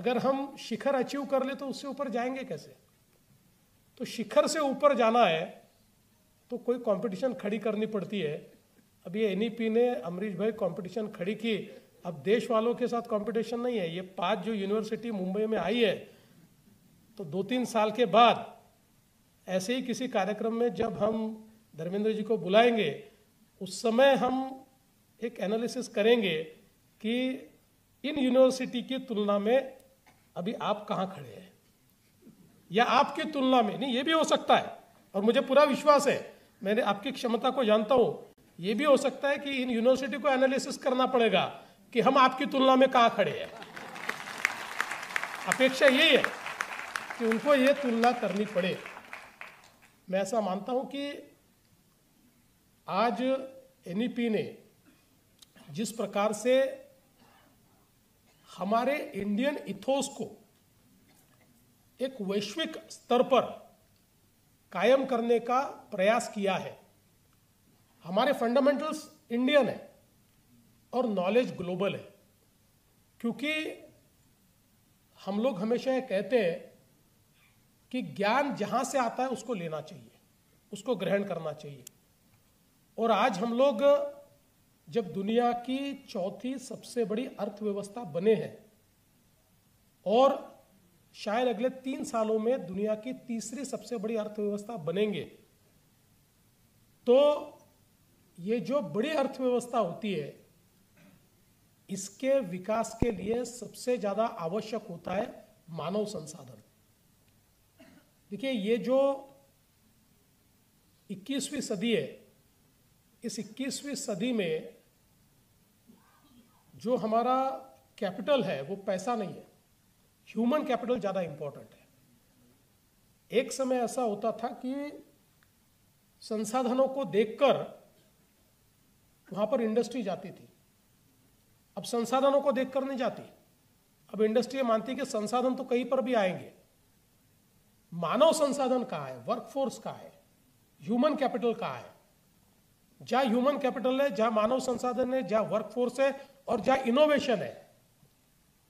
अगर हम शिखर अचीव कर ले तो उससे ऊपर जाएंगे कैसे? तो शिखर से ऊपर जाना है तो कोई कंपटीशन खड़ी करनी पड़ती है। अभी एनईपी ने अमरीश भाई कंपटीशन खड़ी की, अब देश वालों के साथ कंपटीशन नहीं है। ये 5 जो यूनिवर्सिटी मुंबई में आई है, तो 2-3 साल के बाद ऐसे ही किसी कार्यक्रम में जब हम धर्मेंद्र जी को बुलाएंगे, उस समय हम एक एनालिसिस करेंगे कि इन यूनिवर्सिटी की तुलना में अभी आप कहाँ खड़े हैं, या आपकी तुलना में नहीं, ये भी हो सकता है और मुझे पूरा विश्वास है, मैंने आपकी क्षमता को जानता हूं, ये भी हो सकता है कि इन यूनिवर्सिटी को एनालिसिस करना पड़ेगा कि हम आपकी तुलना में कहाँ खड़े हैं। अपेक्षा यही है कि उनको ये तुलना करनी पड़े। मैं ऐसा मानता हूं कि आज एनईपी ने जिस प्रकार से हमारे इंडियन इथोस को एक वैश्विक स्तर पर कायम करने का प्रयास किया है, हमारे फंडामेंटल्स इंडियन है और नॉलेज ग्लोबल है। क्योंकि हम लोग हमेशा ये कहते हैं कि ज्ञान जहां से आता है उसको लेना चाहिए, उसको ग्रहण करना चाहिए। और आज हम लोग जब दुनिया की 4थी सबसे बड़ी अर्थव्यवस्था बने हैं और शायद अगले 3 सालों में दुनिया की 3री सबसे बड़ी अर्थव्यवस्था बनेंगे, तो ये जो बड़ी अर्थव्यवस्था होती है, इसके विकास के लिए सबसे ज्यादा आवश्यक होता है मानव संसाधन। देखिए, ये जो 21वीं सदी है, इस 21वीं सदी में जो हमारा कैपिटल है वो पैसा नहीं है, ह्यूमन कैपिटल ज्यादा इंपॉर्टेंट है। एक समय ऐसा होता था कि संसाधनों को देखकर वहां पर इंडस्ट्री जाती थी, अब संसाधनों को देखकर नहीं जाती। अब इंडस्ट्री मानती है कि संसाधन तो कहीं पर भी आएंगे, मानव संसाधन कहाँ है, वर्कफोर्स कहाँ है, ह्यूमन कैपिटल कहाँ है। जहां ह्यूमन कैपिटल है, जहां मानव संसाधन है, जहां वर्कफोर्स है और जहां इनोवेशन है,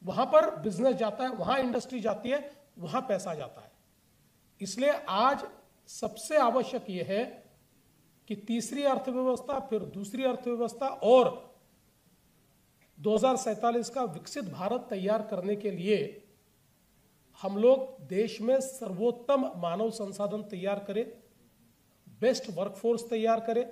वहां पर बिजनेस जाता है, वहां इंडस्ट्री जाती है, वहां पैसा जाता है। इसलिए आज सबसे आवश्यक यह है कि तीसरी अर्थव्यवस्था, फिर दूसरी अर्थव्यवस्था और 2047 का विकसित भारत तैयार करने के लिए हम लोग देश में सर्वोत्तम मानव संसाधन तैयार करें, बेस्ट वर्कफोर्स तैयार करें